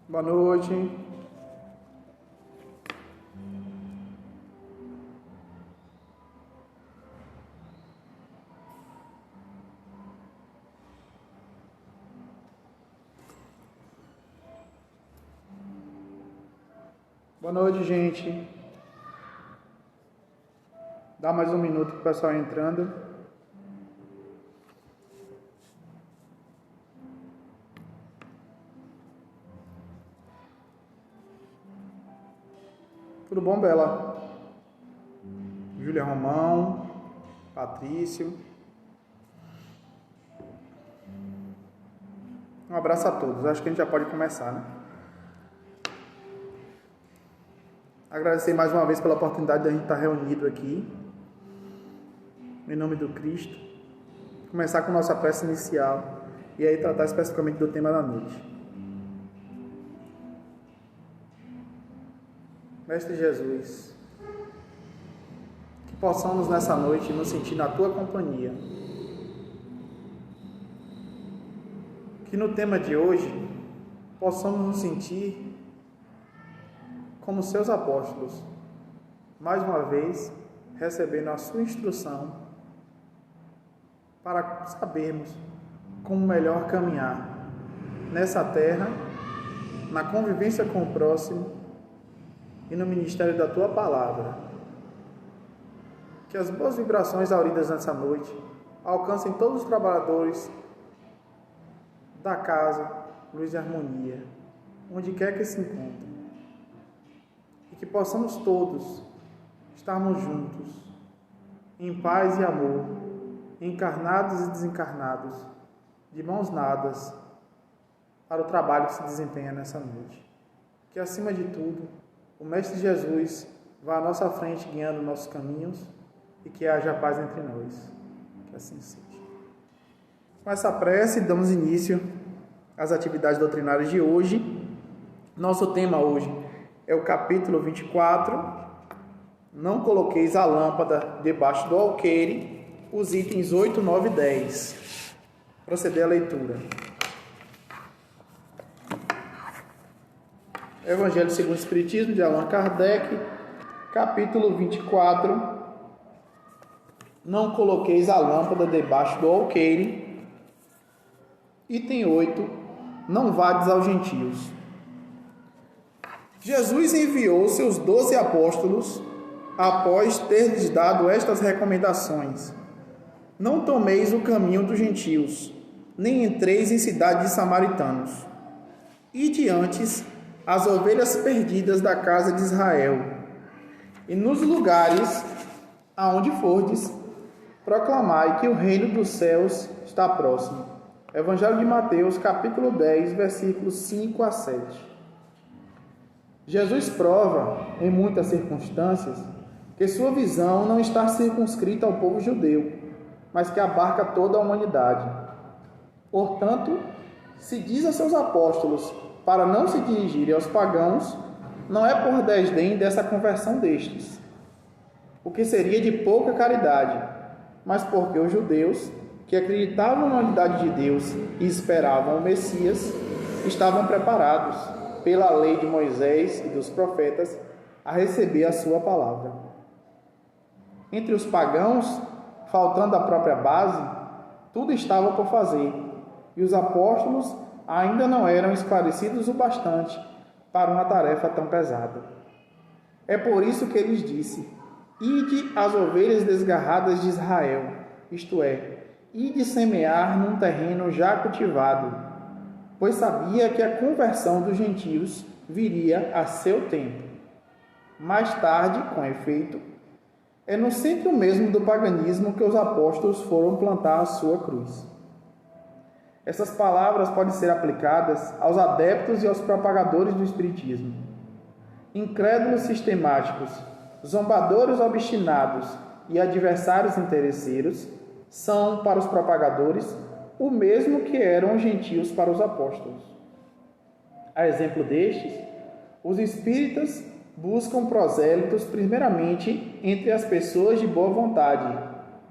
Boa noite. Boa noite, gente. Dá mais um minuto para o pessoal entrando. Tudo bom, Bela? Júlia Romão, Patrício. Um abraço a todos. Acho que a gente já pode começar, né? Agradecer mais uma vez pela oportunidade de a gente estar reunido aqui. Em nome do Cristo. Começar com nossa prece inicial. E aí tratar especificamente do tema da noite. Mestre Jesus, que possamos nessa noite nos sentir na Tua companhia. Que no tema de hoje possamos nos sentir como Seus apóstolos, mais uma vez recebendo a Sua instrução para sabermos como melhor caminhar nessa terra, na convivência com o próximo e no ministério da Tua Palavra. Que as boas vibrações auridas nessa noite alcancem todos os trabalhadores da casa Luz e Harmonia, onde quer que se encontrem. E que possamos todos estarmos juntos, em paz e amor, encarnados e desencarnados, de mãos dadas, para o trabalho que se desempenha nessa noite. Que acima de tudo, o Mestre Jesus vá à nossa frente guiando nossos caminhos e que haja paz entre nós. Que assim seja. Com essa prece, damos início às atividades doutrinárias de hoje. Nosso tema hoje é o capítulo 24. Não coloqueis a lâmpada debaixo do alqueire, os itens 8, 9 e 10. Proceder à leitura. Evangelho segundo o Espiritismo, de Allan Kardec, capítulo 24. Não coloqueis a lâmpada debaixo do alqueire. Item 8. Não vades aos gentios. Jesus enviou seus 12 apóstolos após ter-lhes dado estas recomendações. Não tomeis o caminho dos gentios, nem entreis em cidade de samaritanos. Ide antes as ovelhas perdidas da casa de Israel, e nos lugares aonde fordes, proclamai que o reino dos céus está próximo. Evangelho de Mateus, capítulo 10, versículos 5 a 7. Jesus prova, em muitas circunstâncias, que sua visão não está circunscrita ao povo judeu, mas que abarca toda a humanidade. Portanto, se diz a seus apóstolos para não se dirigirem aos pagãos, não é por desdém dessa conversão destes, o que seria de pouca caridade, mas porque os judeus, que acreditavam na unidade de Deus e esperavam o Messias, estavam preparados, pela lei de Moisés e dos profetas, a receber a sua palavra. Entre os pagãos, faltando a própria base, tudo estava por fazer, e os apóstolos ainda não eram esclarecidos o bastante para uma tarefa tão pesada. É por isso que ele disse: ide às ovelhas desgarradas de Israel, isto é, ide semear num terreno já cultivado, pois sabia que a conversão dos gentios viria a seu tempo. Mais tarde, com efeito, é no centro mesmo do paganismo que os apóstolos foram plantar a sua cruz. Essas palavras podem ser aplicadas aos adeptos e aos propagadores do Espiritismo. Incrédulos sistemáticos, zombadores obstinados e adversários interesseiros são, para os propagadores, o mesmo que eram os gentios para os apóstolos. A exemplo destes, os espíritas buscam prosélitos primeiramente entre as pessoas de boa vontade,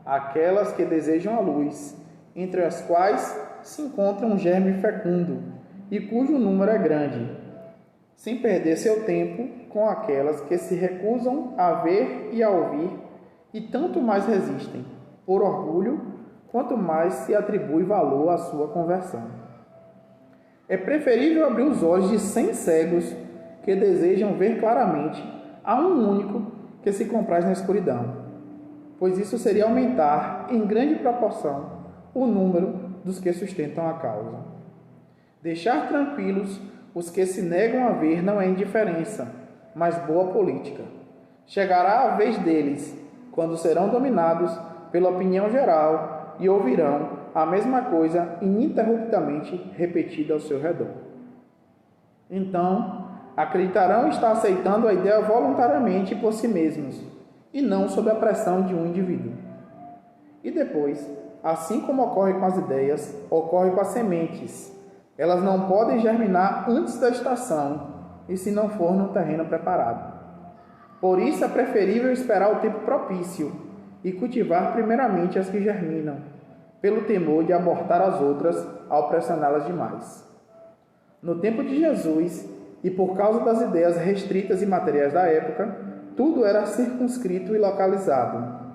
aquelas que desejam a luz, entre as quais se encontra um germe fecundo e cujo número é grande, sem perder seu tempo com aquelas que se recusam a ver e a ouvir e tanto mais resistem, por orgulho, quanto mais se atribui valor à sua conversão. É preferível abrir os olhos de 100 cegos que desejam ver claramente a um único que se compraz na escuridão, pois isso seria aumentar em grande proporção o número dos que sustentam a causa. Deixar tranquilos os que se negam a ver não é indiferença, mas boa política. Chegará a vez deles, quando serão dominados pela opinião geral e ouvirão a mesma coisa ininterruptamente repetida ao seu redor. Então, acreditarão estar aceitando a ideia voluntariamente por si mesmos, e não sob a pressão de um indivíduo. E depois, assim como ocorre com as ideias, ocorre com as sementes. Elas não podem germinar antes da estação, e se não for num terreno preparado. Por isso é preferível esperar o tempo propício e cultivar primeiramente as que germinam, pelo temor de abortar as outras ao pressioná-las demais. No tempo de Jesus, e por causa das ideias restritas e materiais da época, tudo era circunscrito e localizado.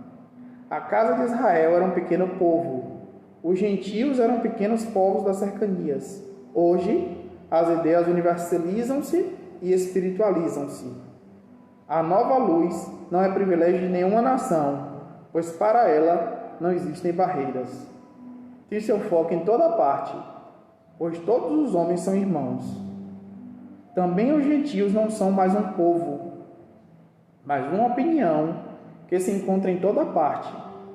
A casa de Israel era um pequeno povo, os gentios eram pequenos povos das cercanias. Hoje, as ideias universalizam-se e espiritualizam-se. A nova luz não é privilégio de nenhuma nação, pois para ela não existem barreiras. Tem seu foco em toda parte, pois todos os homens são irmãos. Também os gentios não são mais um povo, mas uma opinião que se encontra em toda parte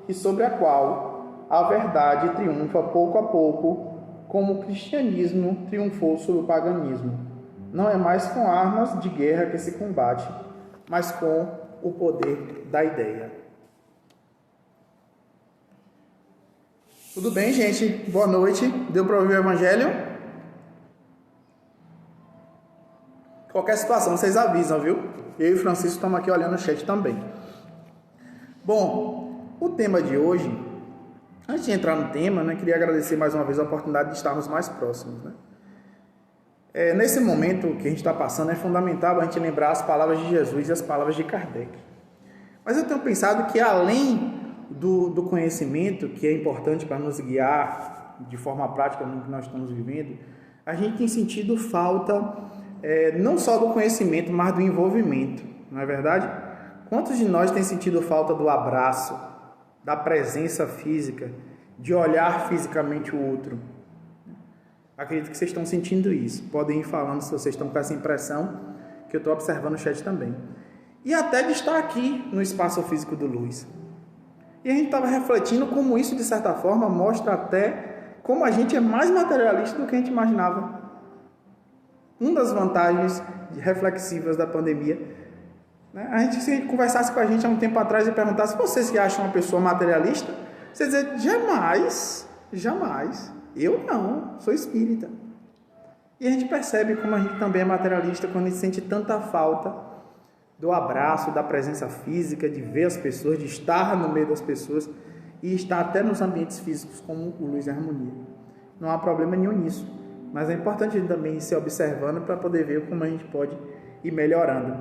e sobre a qual a verdade triunfa pouco a pouco, como o cristianismo triunfou sobre o paganismo. Não é mais com armas de guerra que se combate, mas com o poder da ideia. Tudo bem, gente? Boa noite. Deu para ouvir o Evangelho? Qualquer situação, vocês avisam, viu? Eu e o Francisco estamos aqui olhando o chat também. Bom, o tema de hoje, antes de entrar no tema, né, queria agradecer mais uma vez a oportunidade de estarmos mais próximos, né? Nesse momento que a gente está passando, é fundamental a gente lembrar as palavras de Jesus e as palavras de Kardec. Mas eu tenho pensado que além do conhecimento, que é importante para nos guiar de forma prática no que nós estamos vivendo, a gente tem sentido falta não só do conhecimento, mas do envolvimento, não é verdade? Quantos de nós têm sentido falta do abraço, da presença física, de olhar fisicamente o outro? Acredito que vocês estão sentindo isso. Podem ir falando se vocês estão com essa impressão, que eu estou observando no chat também. E até de estar aqui no espaço físico do Luiz. E a gente estava refletindo como isso, de certa forma, mostra até como a gente é mais materialista do que a gente imaginava. Uma das vantagens reflexivas da pandemia, né? Se a gente conversasse com a gente há um tempo atrás e perguntasse: vocês que acham uma pessoa materialista? Você dizer: jamais, jamais. Eu não, sou espírita. E a gente percebe como a gente também é materialista quando a gente sente tanta falta do abraço, da presença física, de ver as pessoas, de estar no meio das pessoas e estar até nos ambientes físicos como o Luz e a Harmonia. Não há problema nenhum nisso, mas é importante a gente também ir se observando para poder ver como a gente pode ir melhorando.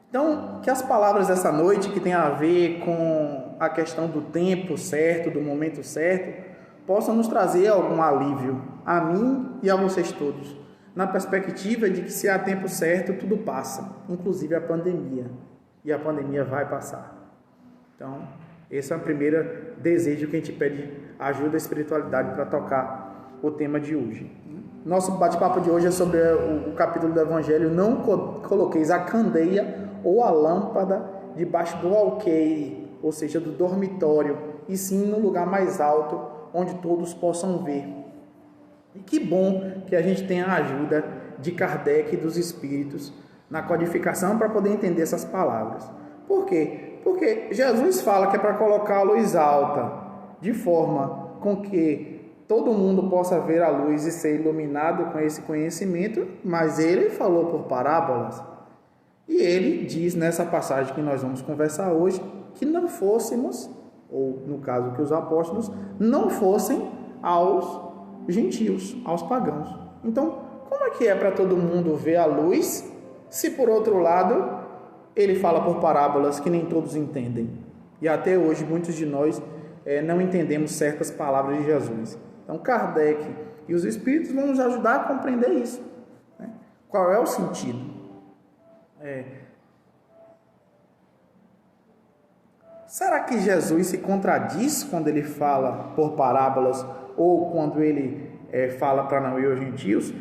Então, que as palavras dessa noite, que tem a ver com a questão do tempo certo, do momento certo, possam nos trazer algum alívio, a mim e a vocês todos, na perspectiva de que se há tempo certo, tudo passa, inclusive a pandemia, e a pandemia vai passar. Então, esse é o primeiro desejo que a gente pede ajuda à espiritualidade para tocar o tema de hoje. Nosso bate-papo de hoje é sobre o capítulo do Evangelho: não coloqueis a candeia ou a lâmpada debaixo do alqueire, ou seja, do dormitório, e sim no lugar mais alto, onde todos possam ver. E que bom que a gente tenha a ajuda de Kardec e dos Espíritos na codificação para poder entender essas palavras. Por quê? Porque Jesus fala que é para colocar a luz alta, de forma com que todo mundo possa ver a luz e ser iluminado com esse conhecimento, mas ele falou por parábolas. E ele diz nessa passagem que nós vamos conversar hoje, que não fôssemos, ou no caso que os apóstolos não fossem aos gentios, aos pagãos. Então, como é que é para todo mundo ver a luz, se por outro lado ele fala por parábolas que nem todos entendem? E até hoje muitos de nós não entendemos certas palavras de Jesus. Então Kardec e os Espíritos vão nos ajudar a compreender isso, né? Qual é o sentido? Será que Jesus se contradiz quando ele fala por parábolas ou quando ele fala para não ir aos gentios?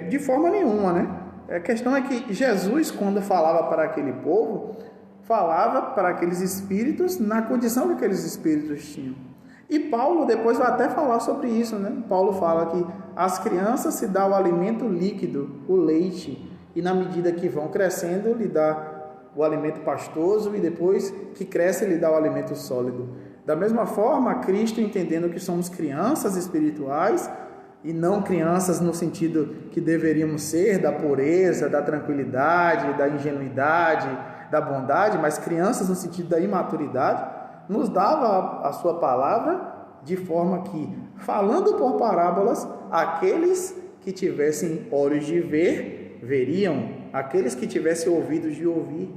De forma nenhuma, né? A questão é que Jesus, quando falava para aquele povo, falava para aqueles espíritos na condição que aqueles espíritos tinham. E Paulo depois vai até falar sobre isso, né? Paulo fala que às crianças se dá o alimento líquido, o leite, e na medida que vão crescendo, lhe dá o alimento pastoso, e depois que cresce, lhe dá o alimento sólido. Da mesma forma, Cristo, entendendo que somos crianças espirituais, e não crianças no sentido que deveríamos ser, da pureza, da tranquilidade, da ingenuidade, da bondade, mas crianças no sentido da imaturidade, nos dava a sua palavra de forma que, falando por parábolas, aqueles que tivessem olhos de ver, veriam, aqueles que tivessem ouvidos de ouvir,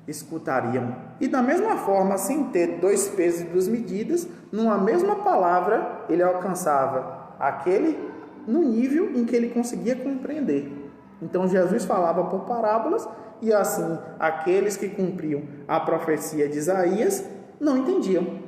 escutariam. E da mesma forma, sem ter dois pesos e duas medidas, numa mesma palavra, ele alcançava aquele no nível em que ele conseguia compreender. Então Jesus falava por parábolas, e assim aqueles que cumpriam a profecia de Isaías não entendiam,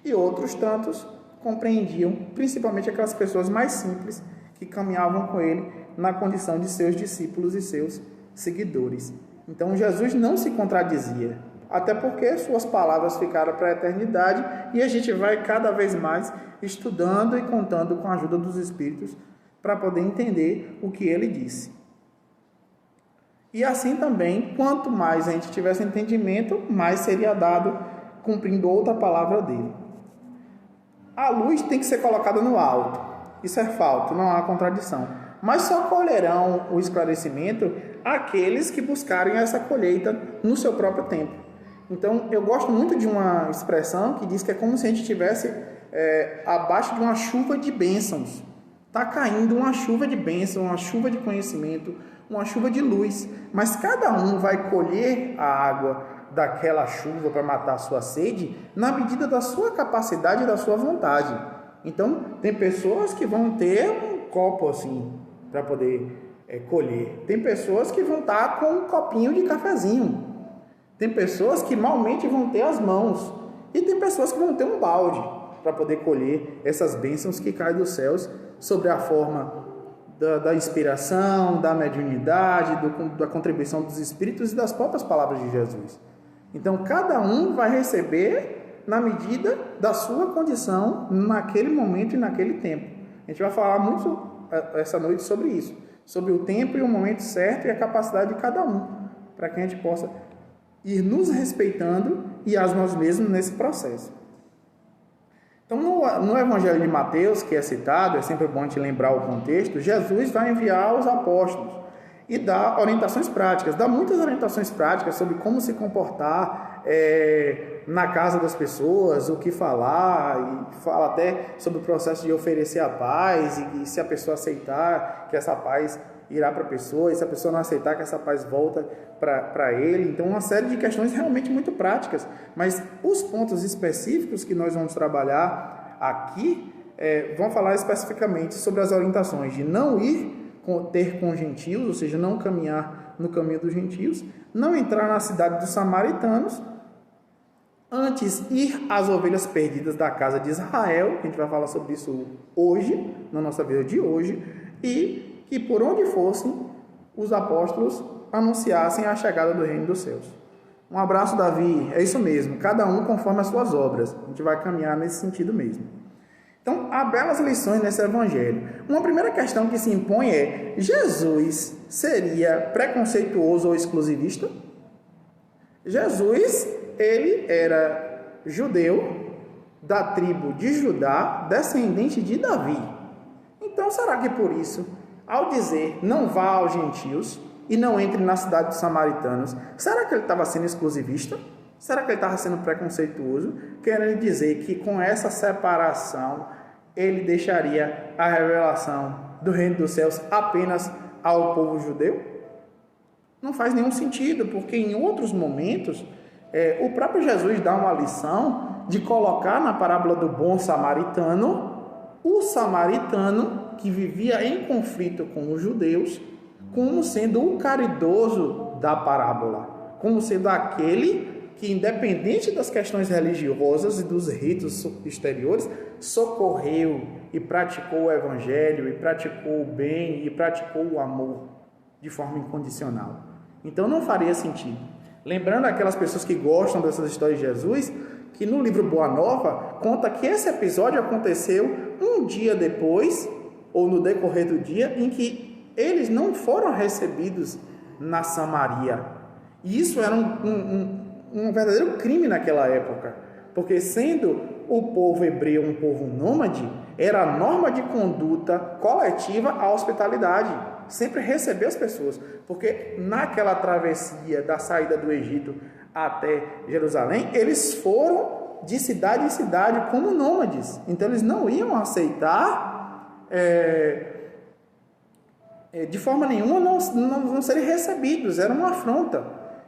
e outros tantos compreendiam, principalmente aquelas pessoas mais simples que caminhavam com ele na condição de seus discípulos e seus seguidores. Então Jesus não se contradizia, até porque suas palavras ficaram para a eternidade, e a gente vai cada vez mais estudando e contando com a ajuda dos Espíritos para poder entender o que ele disse. E assim também, quanto mais a gente tivesse entendimento, mais seria dado cumprindo outra palavra dele. A luz tem que ser colocada no alto, isso é fato, não há contradição. Mas só colherão o esclarecimento aqueles que buscarem essa colheita no seu próprio tempo. Então, eu gosto muito de uma expressão que diz que é como se a gente estivesse abaixo de uma chuva de bênçãos. Está caindo uma chuva de bênção, uma chuva de conhecimento, uma chuva de luz. Mas cada um vai colher a água daquela chuva para matar a sua sede na medida da sua capacidade e da sua vontade. Então, tem pessoas que vão ter um copo assim para poder colher. Tem pessoas que vão estar com um copinho de cafezinho. Tem pessoas que malmente vão ter as mãos. E tem pessoas que vão ter um balde para poder colher essas bênçãos que caem dos céus sobre a forma da inspiração, da mediunidade, da contribuição dos Espíritos e das próprias palavras de Jesus. Então, cada um vai receber na medida da sua condição, naquele momento e naquele tempo. A gente vai falar muito essa noite sobre isso, sobre o tempo e o momento certo e a capacidade de cada um, para que a gente possa ir nos respeitando e a nós mesmos nesse processo. Então, no Evangelho de Mateus, que é citado, é sempre bom a gente lembrar o contexto, Jesus vai enviar os apóstolos e dá orientações práticas, dá muitas orientações práticas sobre como se comportar na casa das pessoas, o que falar, e fala até sobre o processo de oferecer a paz, e se a pessoa aceitar que essa paz irá para a pessoa, e se a pessoa não aceitar que essa paz volta para ele. Então, uma série de questões realmente muito práticas, mas os pontos específicos que nós vamos trabalhar aqui vão falar especificamente sobre as orientações de não ir ter com gentios, ou seja, não caminhar no caminho dos gentios, não entrar na cidade dos samaritanos, antes ir às ovelhas perdidas da casa de Israel, que a gente vai falar sobre isso hoje, na nossa vida de hoje, e que por onde fossem, os apóstolos anunciassem a chegada do reino dos céus. Um abraço, Davi. É isso mesmo, cada um conforme as suas obras. A gente vai caminhar nesse sentido mesmo. Então, há belas lições nesse evangelho. Uma primeira questão que se impõe é: Jesus seria preconceituoso ou exclusivista? Jesus, ele era judeu, da tribo de Judá, descendente de Davi. Então, será que por isso, ao dizer não vá aos gentios e não entre na cidade dos samaritanos, será que ele estava sendo exclusivista? Será que ele estava sendo preconceituoso, querendo dizer que com essa separação ele deixaria a revelação do reino dos céus apenas ao povo judeu? Não faz nenhum sentido, porque em outros momentos o próprio Jesus dá uma lição de colocar na parábola do bom samaritano o samaritano que vivia em conflito com os judeus como sendo o caridoso da parábola, como sendo aquele que, independente das questões religiosas e dos ritos exteriores, socorreu e praticou o evangelho, e praticou o bem, e praticou o amor de forma incondicional. Então não faria sentido. Lembrando aquelas pessoas que gostam dessas histórias de Jesus, que no livro Boa Nova conta que esse episódio aconteceu um dia depois, ou no decorrer do dia, em que eles não foram recebidos na Samaria. E isso era um verdadeiro crime naquela época, porque sendo o povo hebreu um povo nômade, era a norma de conduta coletiva a hospitalidade, sempre receber as pessoas, porque naquela travessia da saída do Egito até Jerusalém, eles foram de cidade em cidade como nômades, então eles não iam aceitar de forma nenhuma não serem recebidos, era uma afronta.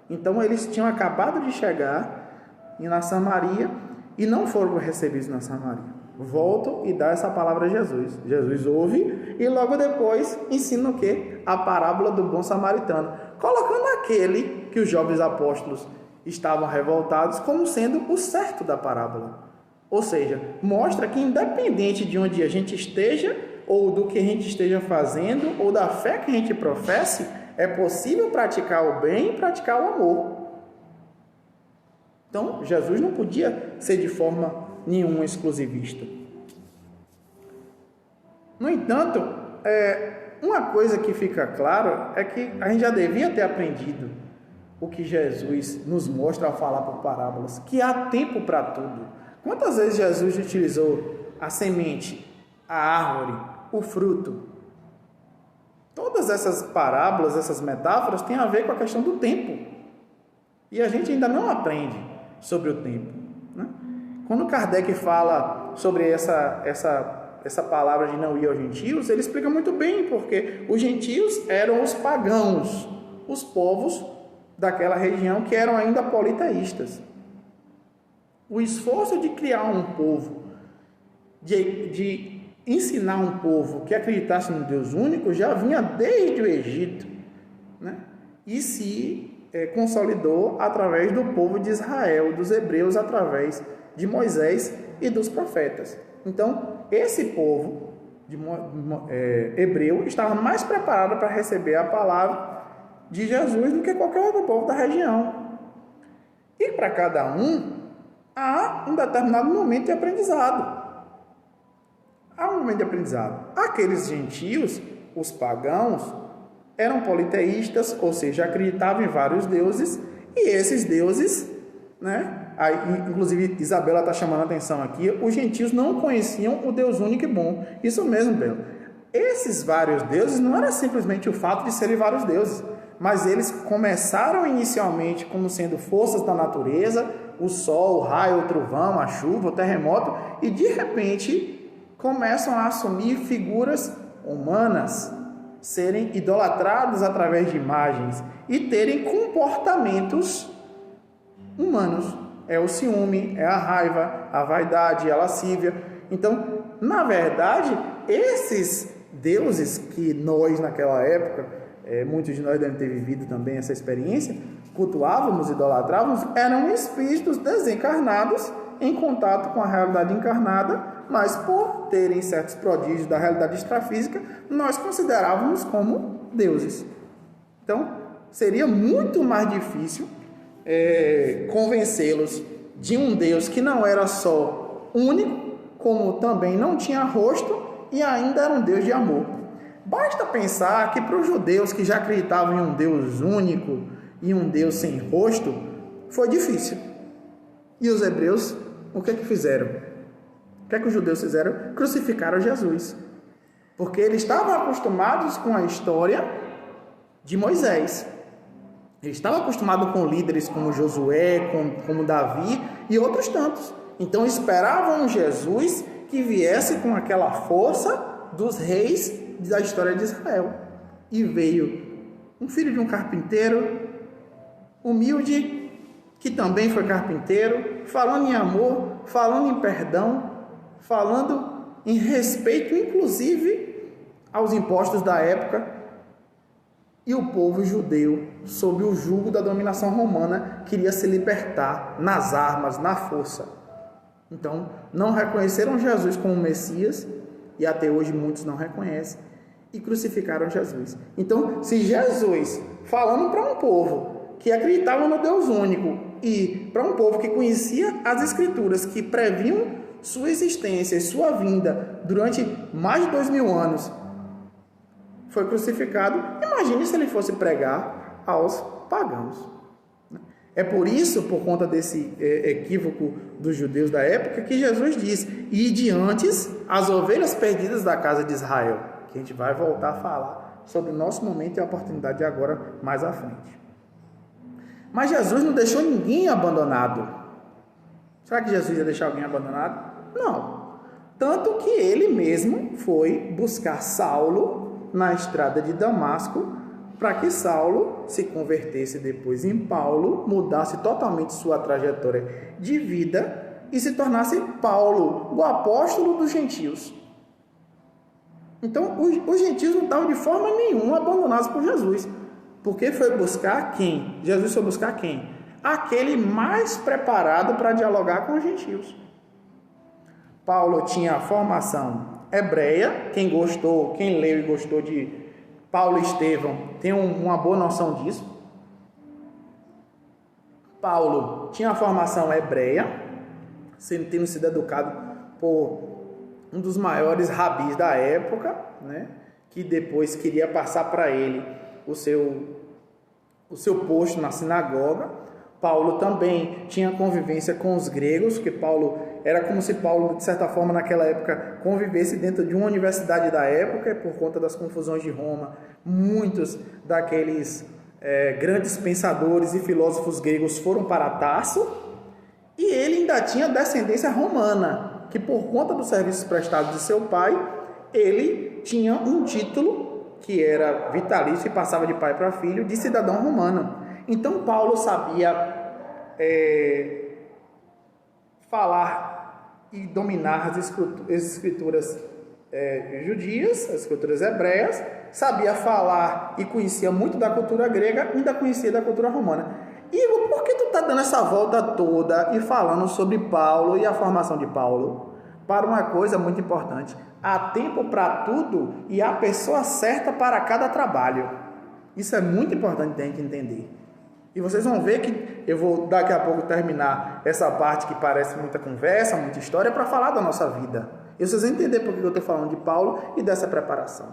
Então eles tinham acabado de chegar na Samaria e não foram recebidos na Samaria. Voltam e dá essa palavra a Jesus. Jesus ouve e logo depois ensina o quê? A parábola do bom samaritano, colocando aquele que os jovens apóstolos estavam revoltados como sendo o certo da parábola. Ou seja, mostra que independente de onde a gente esteja, ou do que a gente esteja fazendo, ou da fé que a gente professe, é possível praticar o bem e praticar o amor. Então, Jesus não podia ser de forma nenhuma exclusivista. No entanto, uma coisa que fica claro é que a gente já devia ter aprendido o que Jesus nos mostra ao falar por parábolas, que há tempo para tudo. Quantas vezes Jesus utilizou a semente, a árvore, o fruto? Todas essas parábolas, essas metáforas têm a ver com a questão do tempo. E a gente ainda não aprende sobre o tempo, né? Quando Kardec fala sobre essa palavra de não ir aos gentios, ele explica muito bem, porque os gentios eram os pagãos, os povos daquela região que eram ainda politeístas. O esforço de criar um povo, de ensinar um povo que acreditasse no Deus único, já vinha desde o Egito, né? E se consolidou através do povo de Israel, dos hebreus, através de Moisés e dos profetas. Então, esse povo hebreu estava mais preparado para receber a palavra de Jesus do que qualquer outro povo da região. E para cada um, há um determinado momento de aprendizado. Há um momento de aprendizado. Aqueles gentios, os pagãos, eram politeístas, ou seja, acreditavam em vários deuses, e esses deuses, né? Aí, inclusive, Isabela está chamando a atenção aqui, os gentios não conheciam o Deus único e bom. Isso mesmo, Bela. Esses vários deuses não era simplesmente o fato de serem vários deuses, mas eles começaram inicialmente como sendo forças da natureza, o sol, o raio, o trovão, a chuva, o terremoto, e de repente começam a assumir figuras humanas, serem idolatrados através de imagens e terem comportamentos humanos. É o ciúme, é a raiva, a vaidade, a lascívia. Então, na verdade, esses deuses que nós naquela época, muitos de nós devem ter vivido também essa experiência, cultuávamos, idolatrávamos, eram espíritos desencarnados em contato com a realidade encarnada, mas por terem certos prodígios da realidade extrafísica, nós considerávamos como deuses. Então, seria muito mais difícil convencê-los de um Deus que não era só único, como também não tinha rosto e ainda era um Deus de amor. Basta pensar que para os judeus que já acreditavam em um Deus único e um Deus sem rosto, foi difícil. E os hebreus, o que é que fizeram? O que é que os judeus fizeram? Crucificaram Jesus. Porque eles estavam acostumados com a história de Moisés. Eles estavam acostumados com líderes como Josué, como Davi e outros tantos. Então esperavam um Jesus que viesse com aquela força dos reis da história de Israel. e veio um filho de um carpinteiro, humilde, que também foi carpinteiro, falando em amor, falando em perdão, falando em respeito, inclusive, aos impostos da época, e o povo judeu, sob o jugo da dominação romana, queria se libertar nas armas, na força. Então, não reconheceram Jesus como Messias, e até hoje muitos não reconhecem, e crucificaram Jesus. Então, se Jesus, falando para um povo que acreditava no Deus único, e para um povo que conhecia as Escrituras, que previam sua existência e sua vinda durante mais de 2000 anos, foi crucificado, imagine se ele fosse pregar aos pagãos. É por isso, por conta desse equívoco dos judeus da época, que Jesus diz: ide antes as ovelhas perdidas da casa de Israel, que a gente vai voltar a falar sobre o nosso momento e a oportunidade de agora, mais à frente. Mas Jesus não deixou ninguém abandonado. Será que Jesus ia deixar alguém abandonado? Não. Tanto que ele mesmo foi buscar Saulo na estrada de Damasco, para que Saulo se convertesse depois em Paulo, mudasse totalmente sua trajetória de vida e se tornasse Paulo, o apóstolo dos gentios. Então, os gentios não estavam de forma nenhuma abandonados por Jesus, porque foi buscar quem? Jesus foi buscar quem? Aquele mais preparado para dialogar com os gentios. Paulo tinha a formação hebreia, quem leu e gostou de Paulo e Estevão tem uma boa noção disso. Paulo tinha a formação hebreia, tendo sido educado por um dos maiores rabis da época, né, que depois queria passar para ele o seu posto na sinagoga. Paulo também tinha convivência com os gregos, que era como se Paulo, de certa forma, naquela época, convivesse dentro de uma universidade da época, por conta das confusões de Roma. Muitos daqueles grandes pensadores e filósofos gregos foram para Tarso, e ele ainda tinha descendência romana, que por conta dos serviços prestados de seu pai, ele tinha um título que era vitalício e passava de pai para filho, de cidadão romano. Então, Paulo sabia falar e dominar as escrituras judias, as escrituras hebreias, sabia falar e conhecia muito da cultura grega e ainda conhecia da cultura romana. Igor, por que tu está dando essa volta toda e falando sobre Paulo e a formação de Paulo? Para uma coisa muito importante: há tempo para tudo e há pessoa certa para cada trabalho. Isso é muito importante a gente entender. E vocês vão ver que eu vou daqui a pouco terminar essa parte que parece muita conversa, muita história, para falar da nossa vida. E vocês vão entender por que eu estou falando de Paulo e dessa preparação.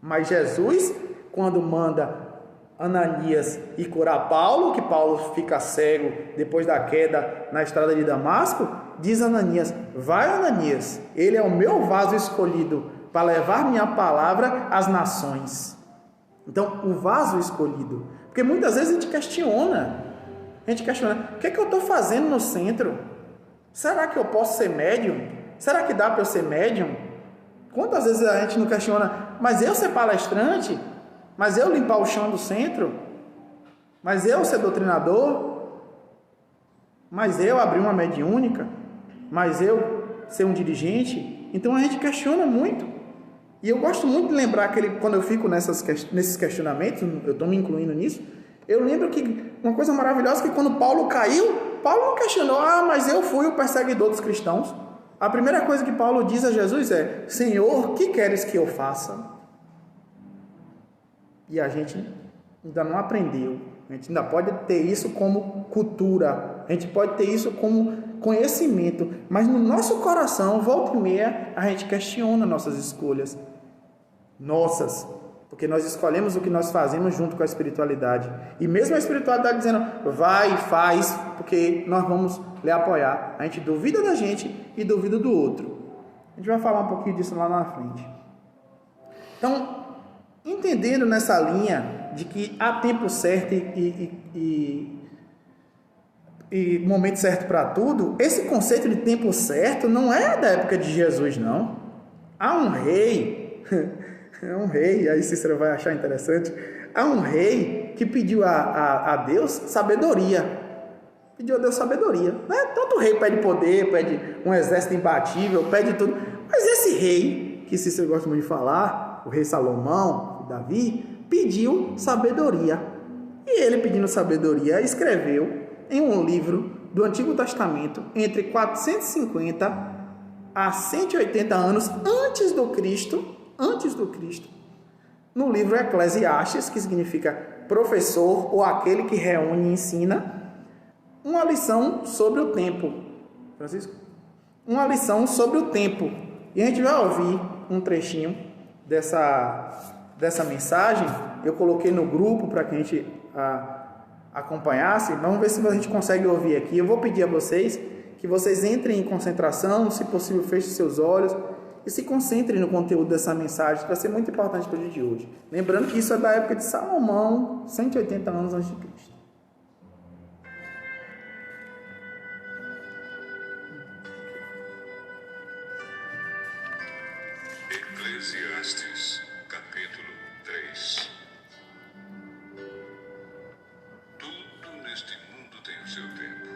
Mas Jesus, quando manda Ananias ir curar Paulo, que Paulo fica cego depois da queda na estrada de Damasco, diz a Ananias: vai, Ananias, ele é o meu vaso escolhido para levar minha palavra às nações. Então, o vaso escolhido. Porque muitas vezes a gente questiona, o que é que eu estou fazendo no centro? Será que eu posso ser médium? Será que dá para eu ser médium? Quantas vezes a gente não questiona, mas eu ser palestrante? Mas eu limpar o chão do centro? Mas eu ser doutrinador? Mas eu abrir uma mediúnica? Mas eu ser um dirigente? Então a gente questiona muito. E eu gosto muito de lembrar quando eu fico nesses questionamentos, eu estou me incluindo nisso, eu lembro que uma coisa maravilhosa é que quando Paulo caiu, Paulo não questionou: mas eu fui o perseguidor dos cristãos. A primeira coisa que Paulo diz a Jesus é: Senhor, que queres que eu faça? E a gente ainda não aprendeu. A gente ainda pode ter isso como cultura, a gente pode ter isso como conhecimento, mas no nosso coração, volta e meia, a gente questiona nossas escolhas. Porque nós escolhemos o que nós fazemos junto com a espiritualidade. E mesmo a espiritualidade dizendo: vai e faz, porque nós vamos lhe apoiar. A gente duvida da gente e duvida do outro. A gente vai falar um pouquinho disso lá na frente. Então, entendendo nessa linha de que há tempo certo e momento certo para tudo, esse conceito de tempo certo não é da época de Jesus, não. Há um rei É um rei, aí Cícero vai achar interessante. Há um rei que pediu a Deus sabedoria. Pediu a Deus sabedoria. Né? Todo rei pede poder, pede um exército imbatível, pede tudo. Mas esse rei, que Cícero gosta muito de falar, o rei Salomão, o Davi, pediu sabedoria. E ele, pedindo sabedoria, escreveu em um livro do Antigo Testamento, entre 450 a 180 anos antes do Cristo, no livro Eclesiastes, que significa professor ou aquele que reúne e ensina, uma lição sobre o tempo. Francisco? Uma lição sobre o tempo. E a gente vai ouvir um trechinho dessa mensagem. Eu coloquei no grupo para que a gente acompanhasse. Vamos ver se a gente consegue ouvir aqui. Eu vou pedir a vocês que vocês entrem em concentração, se possível fechem seus olhos e se concentrem no conteúdo dessa mensagem, que vai ser muito importante para o dia de hoje. Lembrando que isso é da época de Salomão, 180 anos antes de Cristo. Eclesiastes, capítulo 3. Tudo neste mundo tem o seu tempo.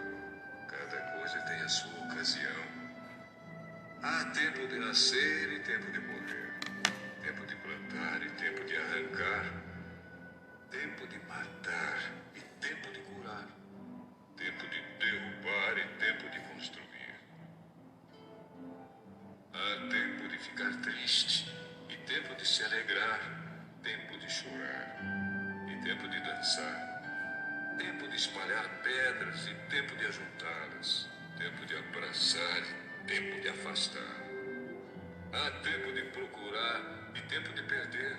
Cada coisa tem a sua ocasião. Há tempo de nascer e tempo de morrer. Tempo de plantar e tempo de arrancar. Tempo de matar e tempo de curar. Tempo de derrubar e tempo de construir. Há tempo de ficar triste e tempo de se alegrar. Tempo de chorar e tempo de dançar. Tempo de espalhar pedras e tempo de ajuntá-las. Tempo de abraçar e tempo de afastar. Há tempo de procurar e tempo de perder.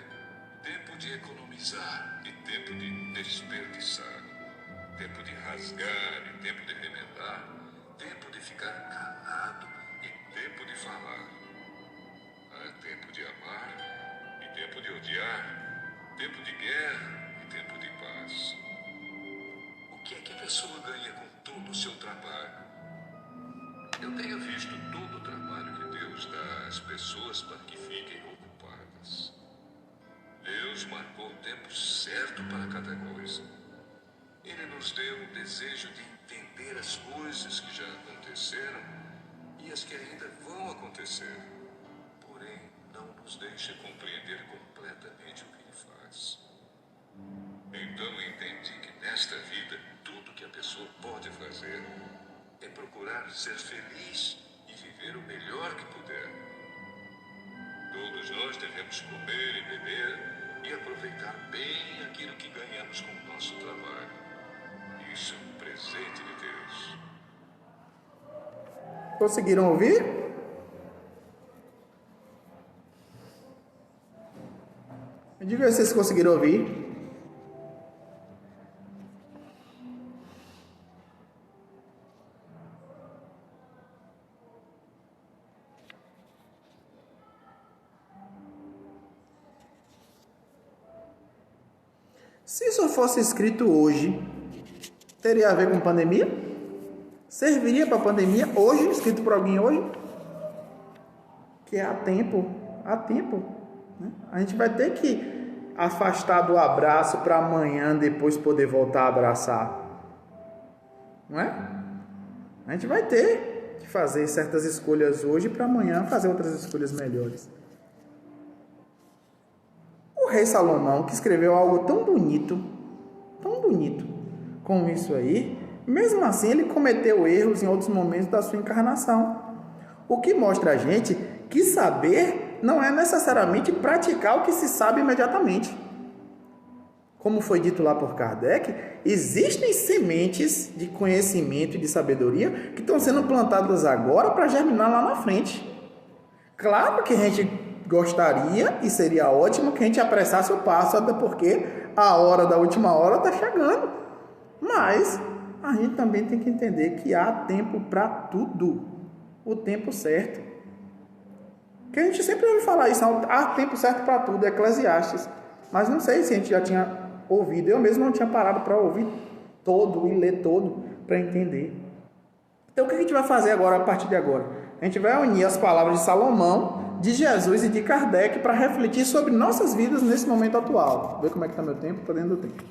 Tempo de economizar e tempo de desperdiçar. Tempo de rasgar e tempo de remendar. Tempo de ficar calado e tempo de falar. Há tempo de amar e tempo de odiar. Tempo de guerra e tempo de paz. O que é que a pessoa ganha com todo o seu trabalho? Eu tenho visto todo o trabalho que Deus dá às pessoas para que fiquem ocupadas. Deus marcou o tempo certo para cada coisa. Ele nos deu o desejo de entender as coisas que já aconteceram e as que ainda vão acontecer. Porém, não nos deixa compreender completamente o que Ele faz. Então entendi que nesta vida, tudo que a pessoa pode fazer é procurar ser feliz e viver o melhor que puder. Todos nós devemos comer e beber e aproveitar bem aquilo que ganhamos com o nosso trabalho. Isso é um presente de Deus. Conseguiram ouvir? Diga aí se vocês conseguiram ouvir. Se isso fosse escrito hoje, teria a ver com pandemia? Serviria para pandemia hoje, escrito por alguém hoje? Que há tempo, né? A gente vai ter que afastar do abraço para amanhã depois poder voltar a abraçar, não é? A gente vai ter que fazer certas escolhas hoje para amanhã fazer outras escolhas melhores. O rei Salomão, que escreveu algo tão bonito como isso aí, mesmo assim ele cometeu erros em outros momentos da sua encarnação. O que mostra a gente que saber não é necessariamente praticar o que se sabe imediatamente. Como foi dito lá por Kardec, existem sementes de conhecimento e de sabedoria que estão sendo plantadas agora para germinar lá na frente. Claro que a gente gostaria e seria ótimo que a gente apressasse o passo, até porque a hora da última hora está chegando. Mas a gente também tem que entender que há tempo para tudo, o tempo certo. Que a gente sempre ouve falar isso, há tempo certo para tudo, Eclesiastes. Mas não sei se a gente já tinha ouvido, eu mesmo não tinha parado para ouvir todo e ler todo para entender. Então o que a gente vai fazer agora, a partir de agora? A gente vai unir as palavras de Salomão, de Jesus e de Kardec para refletir sobre nossas vidas nesse momento atual. Vou ver como é que está meu tempo, está dentro do tempo.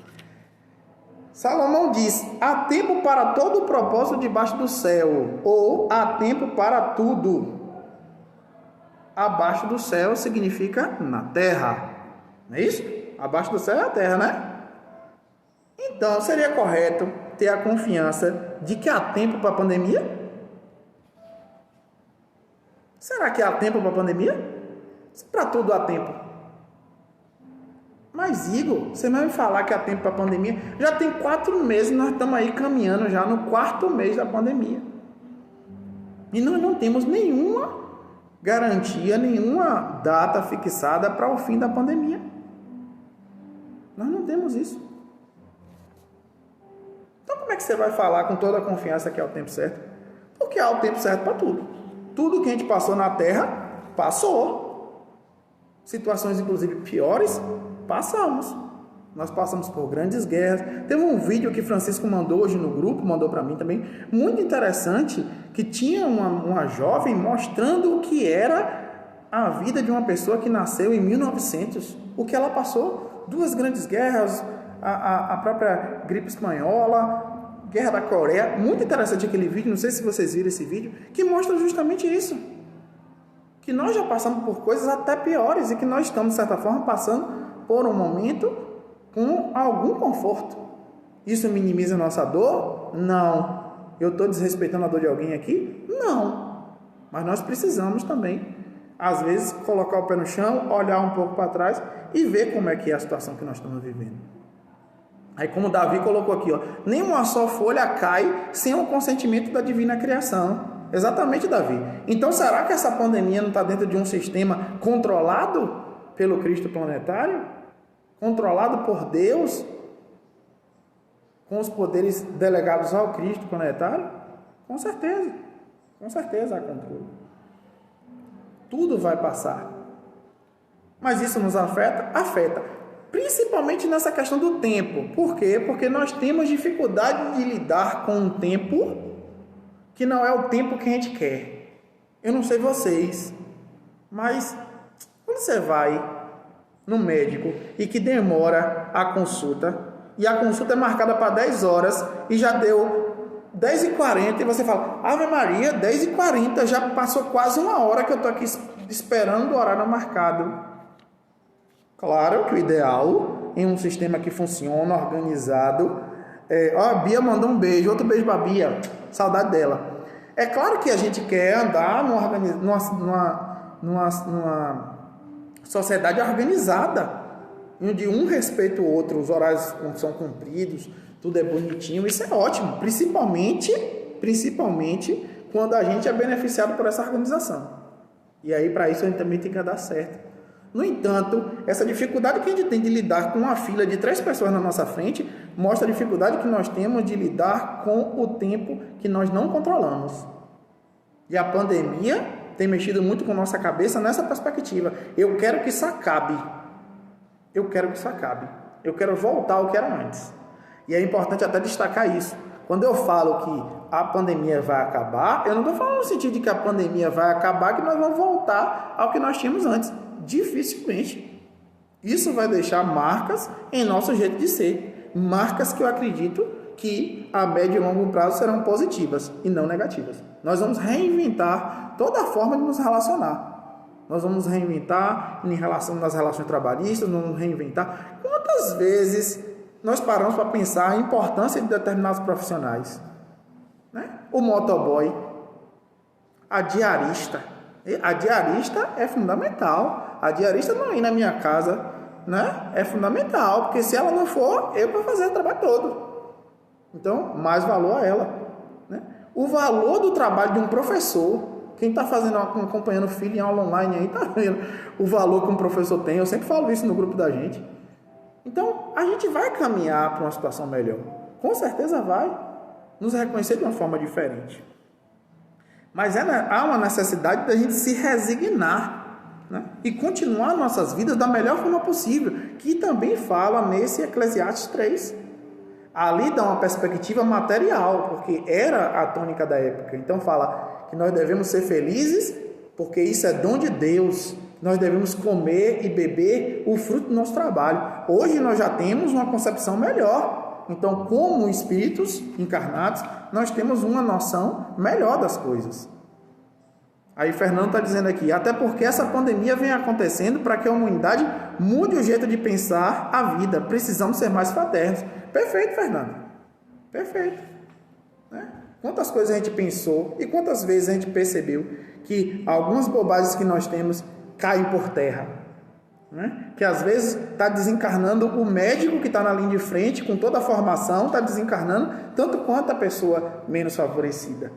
Salomão diz: há tempo para todo o propósito debaixo do céu, ou há tempo para tudo. Abaixo do céu significa na terra, não é isso? Abaixo do céu é a terra, né? Então, seria correto ter a confiança de que há tempo para a pandemia? Será que há tempo para a pandemia? Para tudo há tempo. Mas, Igor, você vai me falar que há tempo para a pandemia? Já tem 4 meses, nós estamos aí caminhando já no 4º mês da pandemia. E nós não temos nenhuma garantia, nenhuma data fixada para o fim da pandemia. Nós não temos isso. Então, como é que você vai falar com toda a confiança que é o tempo certo? Porque há o tempo certo para tudo. Tudo que a gente passou na Terra, passou. Situações, inclusive, piores, passamos. Nós passamos por grandes guerras. Teve um vídeo que Francisco mandou hoje no grupo, mandou para mim também, muito interessante, que tinha uma jovem mostrando o que era a vida de uma pessoa que nasceu em 1900. O que ela passou. 2 grandes guerras, a própria gripe espanhola, Guerra da Coreia. Muito interessante aquele vídeo, não sei se vocês viram esse vídeo, que mostra justamente isso. Que nós já passamos por coisas até piores e que nós estamos, de certa forma, passando por um momento com algum conforto. Isso minimiza a nossa dor? Não. Eu estou desrespeitando a dor de alguém aqui? Não. Mas nós precisamos também, às vezes, colocar o pé no chão, olhar um pouco para trás e ver como é que é a situação que nós estamos vivendo. Aí, como Davi colocou aqui, ó, nenhuma só folha cai sem o consentimento da divina criação. Exatamente, Davi. Então, será que essa pandemia não está dentro de um sistema controlado pelo Cristo planetário? Controlado por Deus? Com os poderes delegados ao Cristo planetário? Com certeza há controle. Tudo vai passar. Mas isso nos afeta? Afeta. Principalmente nessa questão do tempo. Por quê? Porque nós temos dificuldade de lidar com um tempo que não é o tempo que a gente quer. Eu não sei vocês, mas quando você vai no médico e que demora a consulta, e a consulta é marcada para 10 horas e já deu 10h40 e você fala: Ave Maria, 10h40, já passou quase 1 hora que eu estou aqui esperando o horário marcado. Claro que o ideal, em um sistema que funciona, organizado... a Bia mandou um beijo, outro beijo para a Bia, saudade dela. É claro que a gente quer andar numa sociedade organizada, onde um respeita o outro, os horários são cumpridos, tudo é bonitinho, isso é ótimo, principalmente quando a gente é beneficiado por essa organização. E aí, para isso, a gente também tem que dar certo. No entanto, essa dificuldade que a gente tem de lidar com uma fila de 3 pessoas na nossa frente mostra a dificuldade que nós temos de lidar com o tempo que nós não controlamos. E a pandemia tem mexido muito com nossa cabeça nessa perspectiva. Eu quero que isso acabe. Eu quero voltar ao que era antes. E é importante até destacar isso. Quando eu falo que a pandemia vai acabar, eu não estou falando no sentido de que a pandemia vai acabar, que nós vamos voltar ao que nós tínhamos antes. Dificilmente. Isso vai deixar marcas em nosso jeito de ser. Marcas que eu acredito que a médio e longo prazo serão positivas e não negativas. Nós vamos reinventar toda a forma de nos relacionar. Nós vamos reinventar nas relações trabalhistas, vamos reinventar. Quantas vezes nós paramos para pensar a importância de determinados profissionais? Né? O motoboy, a diarista. A diarista é fundamental. A diarista não ir na minha casa, né? É fundamental, porque se ela não for, eu vou fazer o trabalho todo. Então, mais valor a ela. Né? O valor do trabalho de um professor, quem está acompanhando o filho em aula online aí, está vendo o valor que um professor tem. Eu sempre falo isso no grupo da gente. Então, a gente vai caminhar para uma situação melhor. Com certeza vai nos reconhecer de uma forma diferente. Mas há uma necessidade da gente se resignar, né? E continuar nossas vidas da melhor forma possível, que também fala nesse Eclesiastes 3. Ali dá uma perspectiva material, porque era a tônica da época. Então fala que nós devemos ser felizes porque isso é dom de Deus. Nós devemos comer e beber o fruto do nosso trabalho. Hoje nós já temos uma concepção melhor. Então, como espíritos encarnados, nós temos uma noção melhor das coisas. Aí Fernando está dizendo aqui, até porque essa pandemia vem acontecendo para que a humanidade mude o jeito de pensar a vida. Precisamos ser mais fraternos. Perfeito, Fernando. Perfeito. Né? Quantas coisas a gente pensou e quantas vezes a gente percebeu que algumas bobagens que nós temos caem por terra. Né? Que às vezes está desencarnando o médico que está na linha de frente, com toda a formação, está desencarnando tanto quanto a pessoa menos favorecida.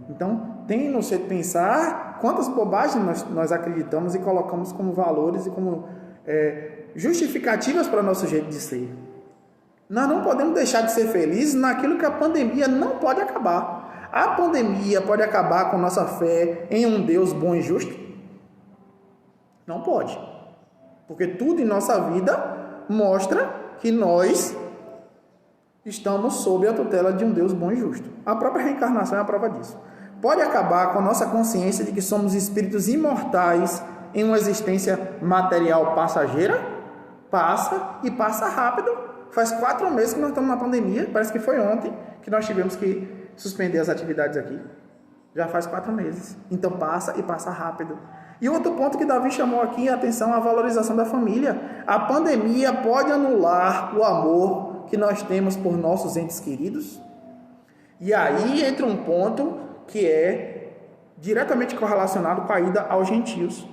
Então, tem no jeito de pensar quantas bobagens nós acreditamos e colocamos como valores e como justificativas para o nosso jeito de ser. Nós não podemos deixar de ser felizes naquilo que a pandemia não pode acabar. A pandemia pode acabar com nossa fé em um Deus bom e justo? Não pode. Porque tudo em nossa vida mostra que nós estamos sob a tutela de um Deus bom e justo. A própria reencarnação é a prova disso. Pode acabar com a nossa consciência de que somos espíritos imortais em uma existência material passageira? Passa e passa rápido. Faz 4 meses que nós estamos na pandemia. Parece que foi ontem que nós tivemos que suspender as atividades aqui. Já faz 4 meses. Então passa e passa rápido. E outro ponto que Davi chamou aqui a atenção é a valorização da família. A pandemia pode anular o amor que nós temos por nossos entes queridos? E aí entra um ponto que é diretamente correlacionado com a ida aos gentios.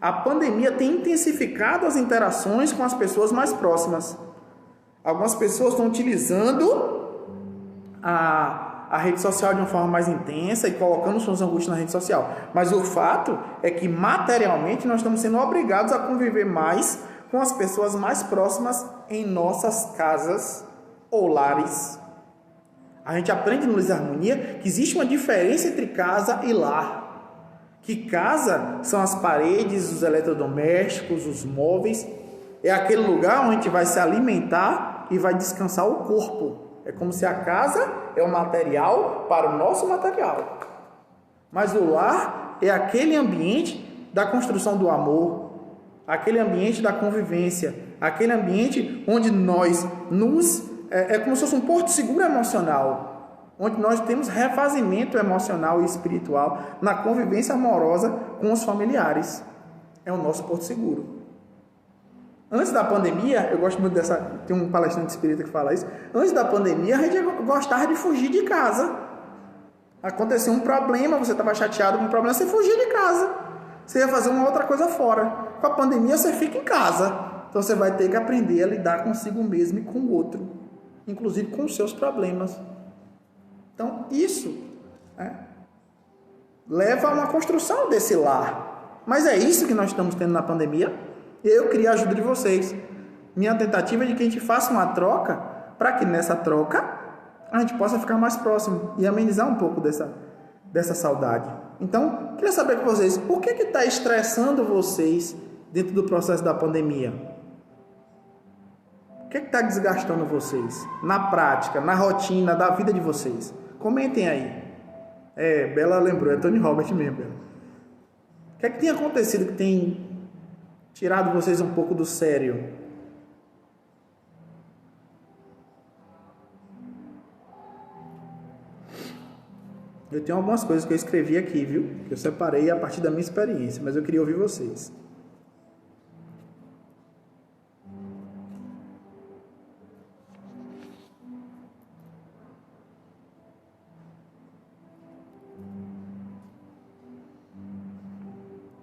A pandemia tem intensificado as interações com as pessoas mais próximas. Algumas pessoas estão utilizando a rede social de uma forma mais intensa e colocando suas angústias na rede social. Mas o fato é que materialmente nós estamos sendo obrigados a conviver mais com as pessoas mais próximas em nossas casas ou lares. A gente aprende no Luz e Harmonia que existe uma diferença entre casa e lar. Que casa são as paredes, os eletrodomésticos, os móveis. É aquele lugar onde a gente vai se alimentar e vai descansar o corpo. É como se a casa é o material para o nosso material. Mas o lar é aquele ambiente da construção do amor, aquele ambiente da convivência, aquele ambiente onde nós é como se fosse um porto seguro emocional, onde nós temos refazimento emocional e espiritual na convivência amorosa com os familiares. É o nosso porto seguro. Antes da pandemia, eu gosto muito dessa... Tem um palestrante espírita que fala isso. Antes da pandemia, a gente gostava de fugir de casa. Aconteceu um problema, você estava chateado com um problema, você fugia de casa. Você ia fazer uma outra coisa fora. Com a pandemia, você fica em casa. Então, você vai ter que aprender a lidar consigo mesmo e com o outro. Inclusive com os seus problemas. Então, isso leva a uma construção desse lar. Mas é isso que nós estamos tendo na pandemia. Eu queria a ajuda de vocês. Minha tentativa é de que a gente faça uma troca, para que nessa troca a gente possa ficar mais próximo e amenizar um pouco dessa saudade. Então, queria saber com vocês, o que está estressando vocês dentro do processo da pandemia? O que está desgastando vocês? Na prática, na rotina da vida de vocês? Comentem aí. Bela lembrou, é Tony Roberts mesmo, Bela. O que é que tem acontecido que tem tirado vocês um pouco do sério? Eu tenho algumas coisas que eu escrevi aqui, viu? Que eu separei a partir da minha experiência, mas eu queria ouvir vocês.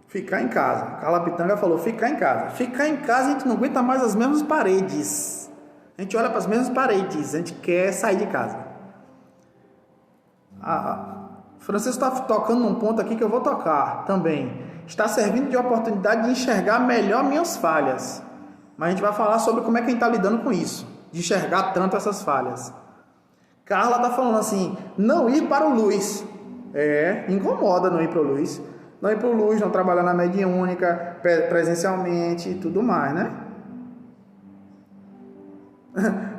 Ficar em casa. Carla Pitanga falou, ficar em casa. Ficar em casa, a gente não aguenta mais as mesmas paredes. A gente olha para as mesmas paredes, a gente quer sair de casa. Francisco está tocando num ponto aqui que eu vou tocar também. Está servindo de oportunidade de enxergar melhor minhas falhas. Mas a gente vai falar sobre como é que a gente está lidando com isso. De enxergar tanto essas falhas. Carla está falando assim, não ir para o Luz. Incomoda não ir para o Luz. Não ir para o Luz, não trabalhar na mediúnica, presencialmente e tudo mais, né?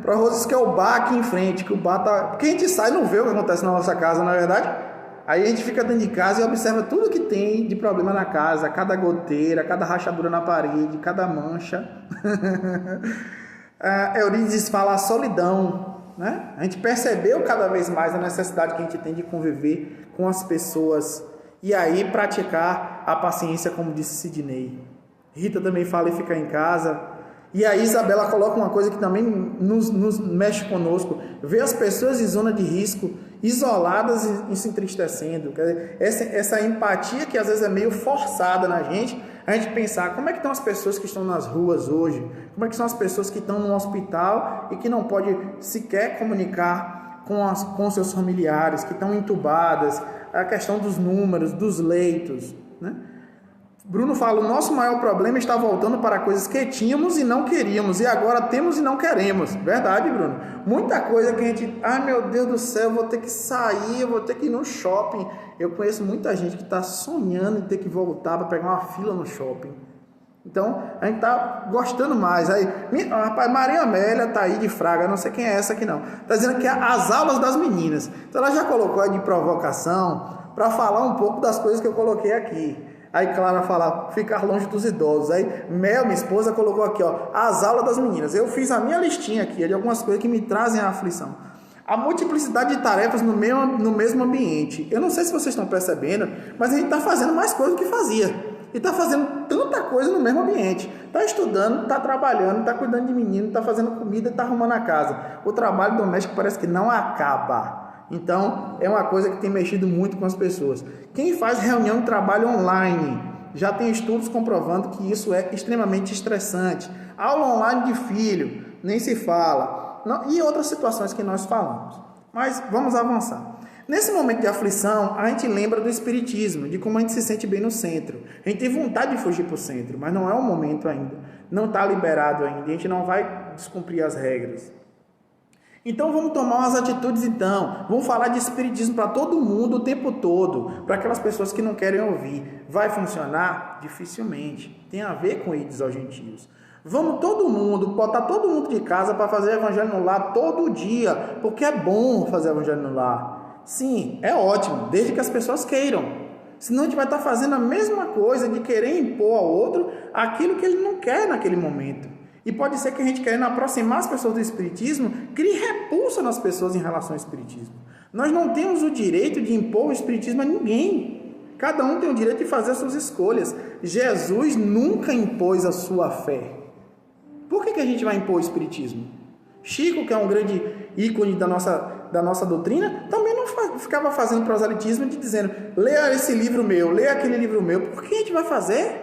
Para Rosas que é o bar aqui em frente, que o bar tá... Porque a gente sai e não vê o que acontece na nossa casa, na verdade. Aí a gente fica dentro de casa e observa tudo que tem de problema na casa, cada goteira, cada rachadura na parede, cada mancha. Eurípides fala a solidão, né? A gente percebeu cada vez mais a necessidade que a gente tem de conviver com as pessoas e aí praticar a paciência, como disse Sidney. Rita também fala em ficar em casa. E aí Isabela coloca uma coisa que também nos mexe conosco: ver as pessoas em zona de risco, isoladas e se entristecendo. Essa empatia que às vezes é meio forçada na gente, a gente pensar como é que estão as pessoas que estão nas ruas hoje, como é que são as pessoas que estão no hospital e que não podem sequer comunicar com seus familiares, que estão entubadas, a questão dos números, dos leitos, né? Bruno fala: o nosso maior problema está voltando para coisas que tínhamos e não queríamos, e agora temos e não queremos. Verdade, Bruno? Muita coisa que a gente... Ai, meu Deus do céu, eu vou ter que sair, eu vou ter que ir no shopping. Eu conheço muita gente que está sonhando em ter que voltar para pegar uma fila no shopping. Então, a gente está gostando mais. Aí, rapaz, Maria Amélia está aí de fraga, não sei quem é essa aqui não. Está dizendo que é as aulas das meninas. Então, ela já colocou aí de provocação para falar um pouco das coisas que eu coloquei aqui. Aí Clara fala, ficar longe dos idosos. Aí Mel, minha esposa, colocou aqui, ó, as aulas das meninas. Eu fiz a minha listinha aqui de algumas coisas que me trazem a aflição. A multiplicidade de tarefas no mesmo ambiente. Eu não sei se vocês estão percebendo, mas a gente está fazendo mais coisa do que fazia. E está fazendo tanta coisa no mesmo ambiente. Está estudando, está trabalhando, está cuidando de menino, está fazendo comida, está arrumando a casa. O trabalho doméstico parece que não acaba. Então, é uma coisa que tem mexido muito com as pessoas. Quem faz reunião de trabalho online, já tem estudos comprovando que isso é extremamente estressante. Aula online de filho, nem se fala. E outras situações que nós falamos. Mas vamos avançar. Nesse momento de aflição, a gente lembra do espiritismo, de como a gente se sente bem no centro. A gente tem vontade de fugir para o centro, mas não é o momento ainda. Não está liberado ainda, a gente não vai descumprir as regras. Então vamos tomar umas atitudes então, vamos falar de espiritismo para todo mundo o tempo todo, para aquelas pessoas que não querem ouvir. Vai funcionar? Dificilmente, tem a ver com ides aos gentios. Vamos todo mundo, botar todo mundo de casa para fazer evangelho no lar todo dia, porque é bom fazer evangelho no lar. Sim, é ótimo, desde que as pessoas queiram. Senão a gente vai estar fazendo a mesma coisa de querer impor ao outro aquilo que ele não quer naquele momento. E pode ser que a gente, querendo aproximar as pessoas do espiritismo, crie repulsa nas pessoas em relação ao espiritismo. Nós não temos o direito de impor o espiritismo a ninguém. Cada um tem o direito de fazer as suas escolhas. Jesus nunca impôs a sua fé. Por que a gente vai impor o espiritismo? Chico, que é um grande ícone da nossa doutrina, também não ficava fazendo proselitismo de dizendo, leia esse livro meu, leia aquele livro meu. Por que a gente vai fazer?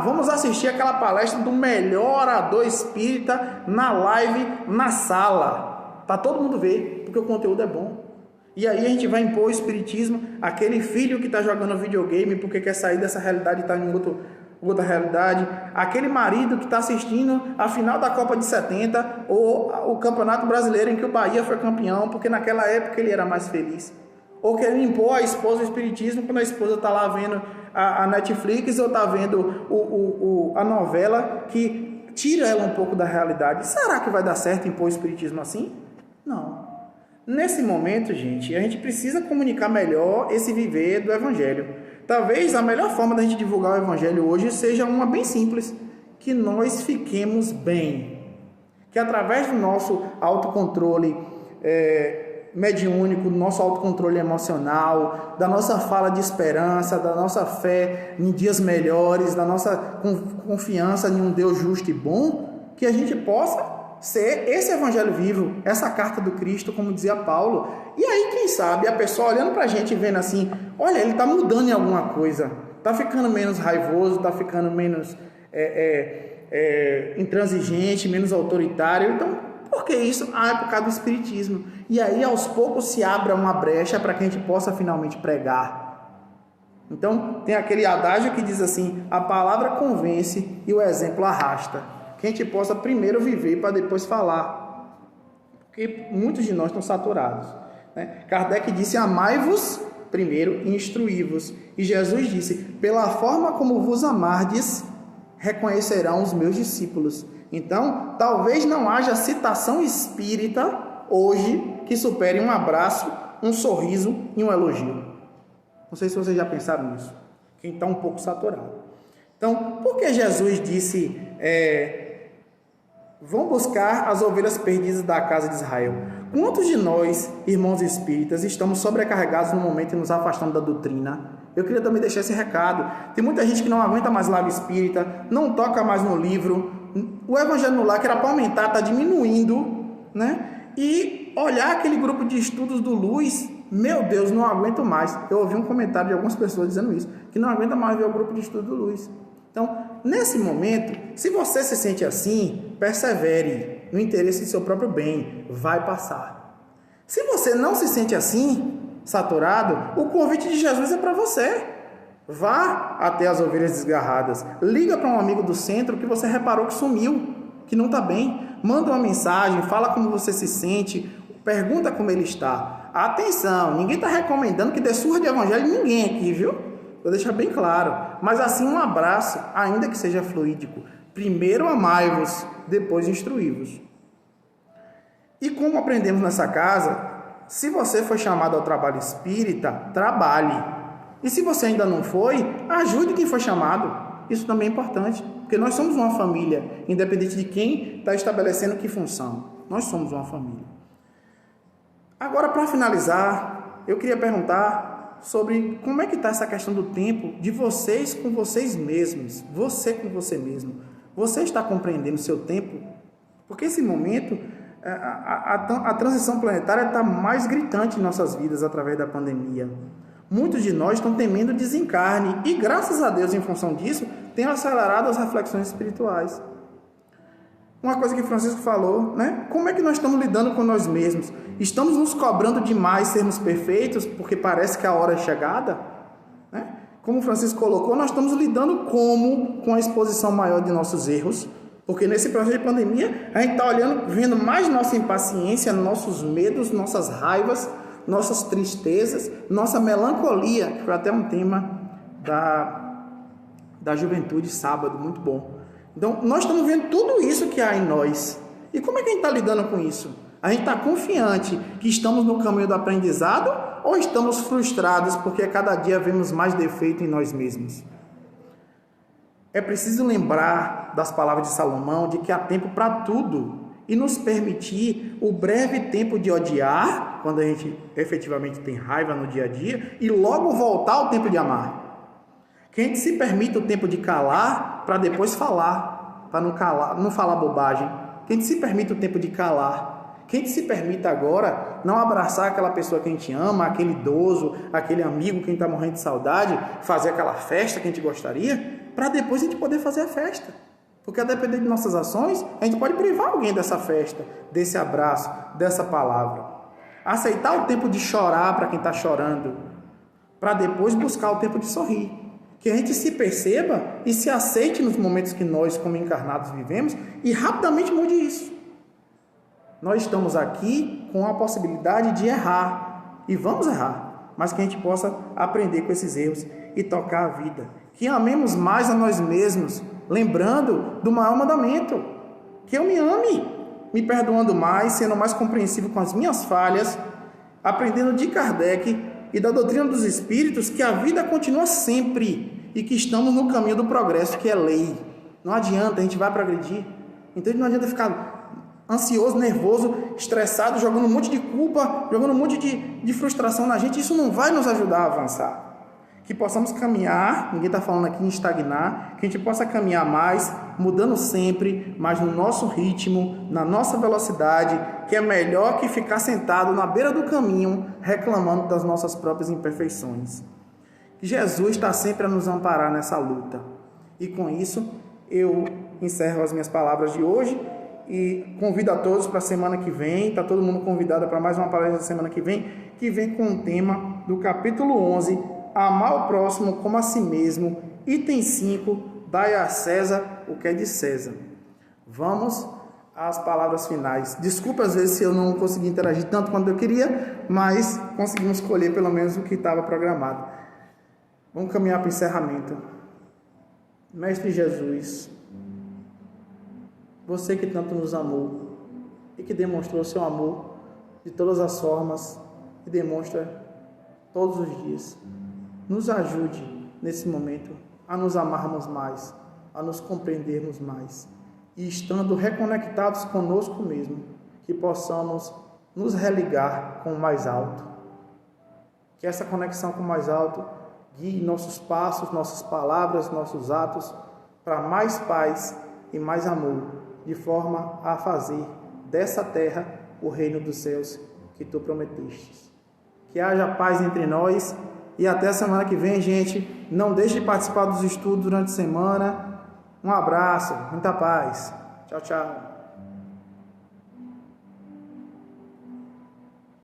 Vamos assistir aquela palestra do melhor orador espírita na live, na sala, para todo mundo ver, porque o conteúdo é bom. E aí a gente vai impor o espiritismo, aquele filho que está jogando videogame porque quer sair dessa realidade e está em outra realidade, aquele marido que está assistindo a final da Copa de 70 ou o Campeonato Brasileiro em que o Bahia foi campeão, porque naquela época ele era mais feliz. Ou quer impor a esposa o espiritismo quando a esposa está lá vendo a Netflix ou está vendo a novela que tira ela um pouco da realidade. Será que vai dar certo impor o espiritismo assim? Não. Nesse momento, gente, a gente precisa comunicar melhor esse viver do Evangelho. Talvez a melhor forma da gente divulgar o Evangelho hoje seja uma bem simples, que nós fiquemos bem. Que através do nosso autocontrole mediúnico, do nosso autocontrole emocional, da nossa fala de esperança, da nossa fé em dias melhores, da nossa confiança em um Deus justo e bom, que a gente possa ser esse evangelho vivo, essa carta do Cristo, como dizia Paulo. E aí, quem sabe, a pessoa olhando pra gente e vendo assim, olha, ele tá mudando em alguma coisa, tá ficando menos raivoso, tá ficando menos intransigente, menos autoritário. Então, por que isso? É por causa do espiritismo. E aí, aos poucos, se abre uma brecha para que a gente possa finalmente pregar. Então, tem aquele adágio que diz assim, a palavra convence e o exemplo arrasta. Que a gente possa primeiro viver para depois falar. Porque muitos de nós estão saturados, né? Kardec disse, amai-vos primeiro e instruí-vos. E Jesus disse, pela forma como vos amardes, reconhecerão os meus discípulos. Então, talvez não haja citação espírita hoje que supere um abraço um sorriso e um elogio. Não sei se vocês já pensaram nisso. Quem está um pouco saturado. Então, por que Jesus disse, vão buscar as ovelhas perdidas da casa de Israel? Quantos de nós, irmãos espíritas, estamos sobrecarregados no momento e nos afastando da doutrina? Eu queria também deixar esse recado. Tem muita gente que não aguenta mais live espírita, não toca mais no livro. O evangelho no lar, que era para aumentar, está diminuindo, né? E olhar aquele grupo de estudos do Luz, meu Deus, não aguento mais. Eu ouvi um comentário de algumas pessoas dizendo isso, que não aguenta mais ver o grupo de estudo do Luz. Então, nesse momento, se você se sente assim, persevere no interesse de seu próprio bem, vai passar. Se você não se sente assim, saturado, o convite de Jesus é para você. Vá até as ovelhas desgarradas, liga para um amigo do centro que você reparou que sumiu, que não está bem, manda uma mensagem, fala como você se sente, pergunta como ele está. Atenção, ninguém está recomendando que dê surra de evangelho, ninguém aqui, viu? Vou deixar bem claro, mas assim um abraço, ainda que seja fluídico. Primeiro amai-vos, depois instruí-vos. E como aprendemos nessa casa, se você foi chamado ao trabalho espírita, trabalhe. E se você ainda não foi, ajude quem foi chamado. Isso também é importante, porque nós somos uma família, independente de quem está estabelecendo que função. Nós somos uma família. Agora, para finalizar, eu queria perguntar sobre como é que está essa questão do tempo de vocês com vocês mesmos. Você com você mesmo. Você está compreendendo o seu tempo? Porque esse momento, a transição planetária está mais gritante em nossas vidas através da pandemia. Muitos de nós estão temendo o desencarne e, graças a Deus, em função disso, tem acelerado as reflexões espirituais. Uma coisa que Francisco falou, né? Como é que nós estamos lidando com nós mesmos? Estamos nos cobrando demais sermos perfeitos porque parece que a hora é chegada? Né? Como Francisco colocou, nós estamos lidando com a exposição maior de nossos erros, porque nesse processo de pandemia a gente está olhando, vendo mais nossa impaciência, nossos medos, nossas raivas, nossas tristezas, nossa melancolia, que foi até um tema da juventude sábado, muito bom. Então, nós estamos vendo tudo isso que há em nós. E como é que a gente está lidando com isso? A gente está confiante que estamos no caminho do aprendizado ou estamos frustrados porque a cada dia vemos mais defeito em nós mesmos? É preciso lembrar das palavras de Salomão de que há tempo para tudo e nos permitir o breve tempo de odiar, quando a gente efetivamente tem raiva no dia a dia, e logo voltar ao tempo de amar. Que a gente se permita o tempo de calar para depois falar, para não falar bobagem. Que a gente se permita o tempo de calar. Que a gente se permita agora não abraçar aquela pessoa que a gente ama, aquele idoso, aquele amigo que a gente está morrendo de saudade, fazer aquela festa que a gente gostaria, para depois a gente poder fazer a festa. Porque a depender de nossas ações, a gente pode privar alguém dessa festa, desse abraço, dessa palavra. Aceitar o tempo de chorar para quem está chorando, para depois buscar o tempo de sorrir. Que a gente se perceba e se aceite nos momentos que nós, como encarnados, vivemos e rapidamente mude isso. Nós estamos aqui com a possibilidade de errar, e vamos errar, mas que a gente possa aprender com esses erros e tocar a vida. Que amemos mais a nós mesmos, lembrando do maior mandamento, que eu me ame, me perdoando mais, sendo mais compreensivo com as minhas falhas, aprendendo de Kardec e da doutrina dos espíritos que a vida continua sempre e que estamos no caminho do progresso, que é lei. Não adianta, a gente vai progredir. Então não adianta ficar ansioso, nervoso, estressado, jogando um monte de culpa, jogando um monte de frustração na gente. Isso não vai nos ajudar a avançar. Que possamos caminhar, ninguém está falando aqui em estagnar, que a gente possa caminhar mais, mudando sempre, mas no nosso ritmo, na nossa velocidade, que é melhor que ficar sentado na beira do caminho, reclamando das nossas próprias imperfeições. Que Jesus está sempre a nos amparar nessa luta. E com isso, eu encerro as minhas palavras de hoje e convido a todos para a semana que vem, está todo mundo convidado para mais uma palestra da semana que vem com o tema do capítulo 11, amar o próximo como a si mesmo, item 5, dai a César o que é de César. Vamos às palavras finais. Desculpa às vezes se eu não consegui interagir tanto quanto eu queria, mas conseguimos escolher pelo menos o que estava programado. Vamos caminhar para o encerramento. Mestre Jesus, você que tanto nos amou e que demonstrou seu amor de todas as formas e demonstra todos os dias. Nos ajude nesse momento a nos amarmos mais, a nos compreendermos mais e, estando reconectados conosco mesmo, que possamos nos religar com o mais alto. Que essa conexão com o mais alto guie nossos passos, nossas palavras, nossos atos para mais paz e mais amor, de forma a fazer dessa terra o reino dos céus que tu prometestes. Que haja paz entre nós e até a semana que vem, gente. Não deixe de participar dos estudos durante a semana. Um abraço, muita paz. Tchau, tchau.